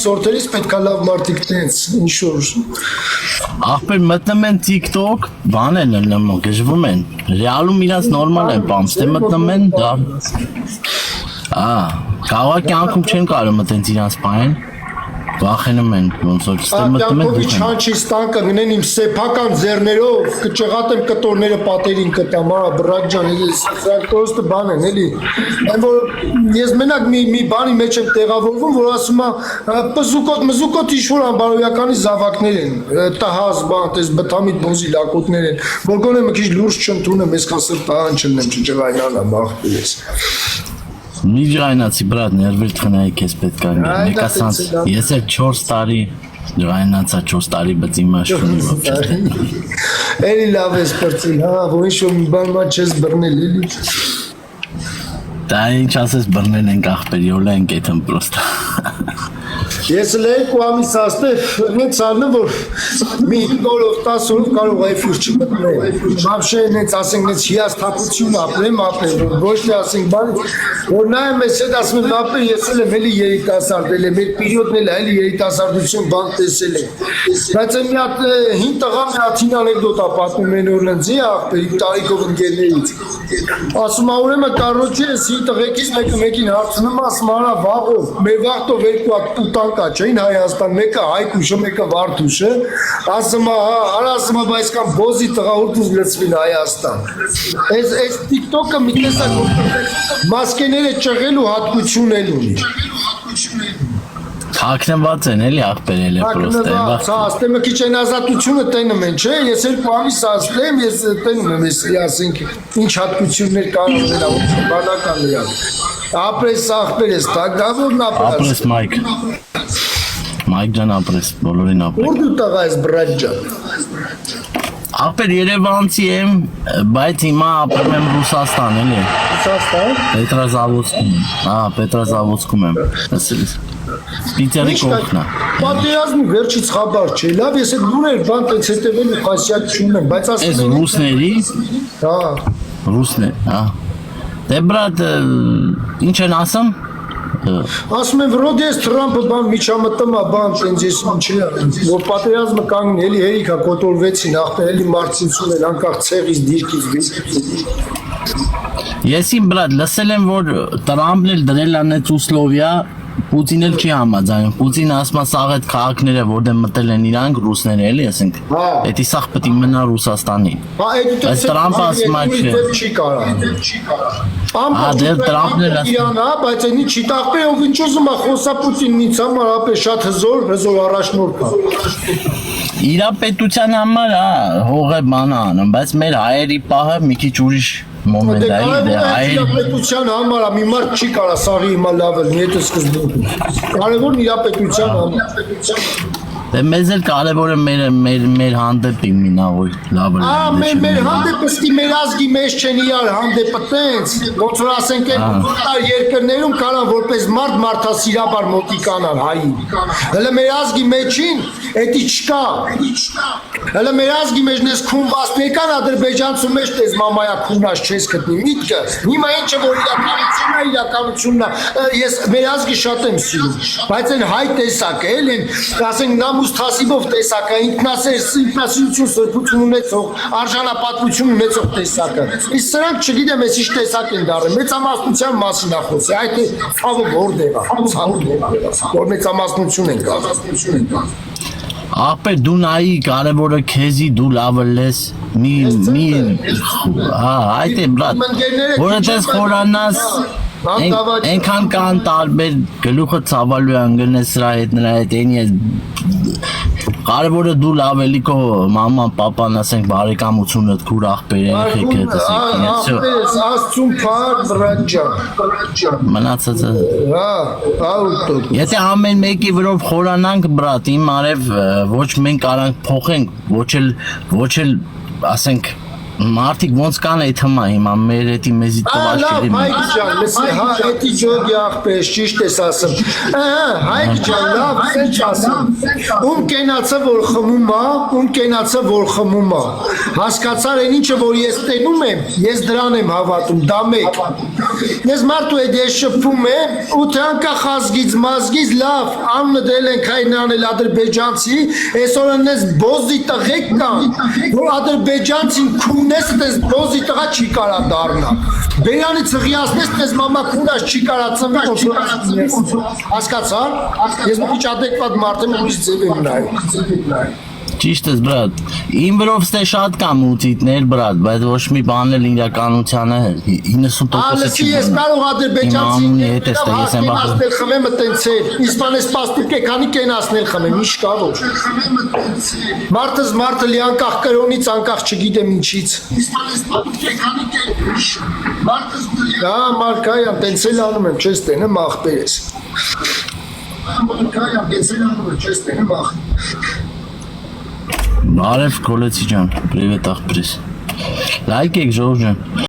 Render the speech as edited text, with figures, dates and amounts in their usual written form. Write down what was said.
սորտերից պետք է լավ մարդիկ տենց, ինչ որ։ Ախպեր մտնում են TikTok, բան են լնում, գժվում են։ Ռեալում իրանց նորմալ են բամ, ստե մտնում են դա։ Կաղա կյանքում չեն կարում մտենց իրանց պայն։ Վախենում են, ոնց որ ստե մտնում են դուք։ Չանչի ստան կգնեն իմ սեփական ձեռներով, կճղատեմ կտորները պատերին կտամ, արա բրակ ջան, սա կոստը բան են, էլի։ Այն որ ես մենակ մի բանի մեջ եմ տեղավորվում, որ ասում է մզուկոտ ինչ-որ անբարոյականի զավակներ են, տհազ բան, տես բթամիտ բոզի լակոտներ են, որ գոնե մի քիչ լուրջ չընդունեմ, այսքան սրտահան չնեմ, չջղայնանամ, աղբեր ես։ Մի ջայնացի բրատ ներվել թխնայի քեզ պետք է նեկասանց ես էլ 4 տարի ջայնացա 4 տարի բծի մաշկունի ոչը էլի լավ ես պրծին հա որ ինչ-որ մի բան չես բռնել էլի դա ինչ ասես բռնել ենք ախպեր յոլա ենք էթն պրոստա ես լեկ ու ամիս աստև նենց արնը որ մի 5 օրով 10 օրով կարող է ֆյուր չմտնել վաբշե նենց ասենք նենց հիասթափություն ապրեմ ոչ թե ասենք բան որ նայեմ ես հետ ասում եմ ապրեմ ես էլ եմ էլի երիտասարդ էլ եմ մեր պիրիոդն էլ էլի երիտասարդություն բան տեսել եմ բայց մի հատ հին տղա մի հատին անեկդոտ ա պատմում են որ նենց ախպերի տարիքով ընկերներից ասում ա ուրեմն կարոջի ես հին տղեկից մեկին հարցնում ասում արա վաղով մեր վաղտով երկու հատ տանկա չէին Հայաստան մեկը Հայկուշը մեկը Վարդուշը ասում է արա ասում է բայց կան բոզի տղա ուտուզ լցվին Հայաստան այս TikTok-ը մի տեսակ մասկեները ճղելու հատկություն էլ ունի Հակնված են էլի ախպերել է պրոստը Հա աստեմը քիչ են ազատությունը տենում են չէ ես երկու ամիս աստեմ ես տենում եմ ես ասենք ինչ հատկություններ կարող դրա բանական լիա ապրես ախպեր ես տագավորն ապրես Մայք ջան ապրես բոլորին ապրես Ուր դու տղա ես բրատ ջան Ախպեր Երևանցի եմ բայց հիմա ապրում եմ Ռուսաստան էլի Ռուսաստան Պետրազավոդսկում եմ ասել ես Պիտերի կողքնա Պատերազմի վերջից խաբար չէ լավ ես այդ դուներ բան տենց հետևելու խասյակ չունեմ բայց ասում Ես ռուսների Հա Ռուսներ Դե բրատ ինչ են ասում Ասում եմ վրոդ ես Թրամփը բան միջամտում է բան տենց ես ինչի որ պատերազմը կանգնի էլի հերիքա կոտորվեցին ախպեր էլի մարցինցուն էլ անկախ ցեղից դիրքից Ես իմ բրատ լսել եմ որ Տրամփն էլ դրել անեց Ուսլովիա Պուտինը չի համաձայնում Պուտինը ասում է սաղ այդ քաղաքները որտեղ մտել են իրանք ռուսները էլի ասենք Էդի սաղ պետք է մնա Ռուսաստանի Այս Տրամփը ասում է չի կարա Տրամփն էլ Իրան հա բայց այնի չի տախպեր ով ինչ ուզում է խոսա Պուտինն ինձ համար ապե շատ հզոր առաջնորդ է Իրա պետության համար հողը բան անում բայց մեր հայերի պահը մի քիչ ուրիշ Moment պետության համար մի մարդ չի կարա սաղի հիմա լավ էլ նետը սկզբում կարևորն իրա պետության համար Դե մեզ էլ կարևոր է մեր հանդեպ իմինավոր լավ է մեր հանդեպը ստի մեր ազգի մեջ չեն իրար հանդեպը տենց ոնց որ ասենք այդ երկրներում կարան որպես մարդ մարդասիրաբար մոտիկանան հայի հələ մեր ազգի մեջին էդի չկա հələ մեր ազգի մեջ նես քունվասներ կան ադրբեջանցու մեջ տես մամայա քունած չես գտնի միտքը հիմա ինչը որ իրականությունն է ես մեր ազգի շատ եմ սիրում բայց այն հայ տեսակը էլ են ասենք նամուս թասիբով տեսակը ինքնասիրություն սրբություն ունեցող արժանապատվություն ունեցող տեսակը իսկ սրանք չգիտեմ ես ինչ տեսակ են դառել մեծամասնության մասին է խոսքը այդ ցավը որտեղ է որ մեծամասնություն են կազմում Ապեր դու նայի կարևորը քեզի դու լավը լես մի այդ է բրատ որը տես խորանաս Ենքան կան տարբեր գլուխը ծավալու անգնես սրա հետ նրա հետ ենի ես կարևորը դու լավ էլի քո մաման պապան ասենք բարեկամությունը քուր ախպեր երեխեք հետ Աստծուն փառ բրատ ջան Մնացածը հա Եթե ամեն մեկի վրով խորանանք բրատ իմ արև ոչ մենք արանք փոխենք ոչ էլ ասենք Մարդիկ ոնց կան այդ հիմա հիմա մեր էդի մեզի տված Լավ, չլի։ Հայկ ջան, լսի, հա, էդի ջոգի աղբես, ճիշտ ես ասում։ Հայկ ջան, լավ, սենց ասում։ Ում կենացը, որ խմում է, ում կենացը, որ խմում է։ Հասկացար են ինչը, որ ես տենում եմ, ես դրան եմ հավատում, դա մեկ։ Ես մարդու հետ ես շփվում եմ, ու թե անկախ ազգից, մազգից, լավ, անունը դրել ենք այն անել ադրբեջանցի, այսօր ընես բոզի տղեկ կան, որ ադրբեջանցին քունես տես բոզի տղա չի կարա դառնա։ Բերյանի ծղիացնես տես մամա քունած չի կարա ծնվի, հասկացար, ես մի քիչ ադեկվատ մարդ եմ, ուրիշ ձև եմ նայում։ Ճիշտ ես բրատ։ Իմ վրով ստե շատ կա մուտիտներ բրատ, բայց ոչ մի բան էլ իրականությանը 90% Ալսի ես կարող ադրբեջանցին կենասնել խմեմ տենցել, իսպանես պաստուկ է քանի կենասնել խմեմ, ինչ կա որ։ Մարդս մարդը լի անկախ կրոնից անկախ չգիտեմ ինչից։ Իսպանես պաստուկ է քանի կենաս։ Հա, Մարկայան, տենցել անում եմ, չես տենեմ աղբերես։ Մարկայան, տենցել անում եմ, չես տենեմ աղբերես։ Բարև Կոլեցի ջան, պրիվետ աղբրես։ Լայք եք Ժորժ ջան։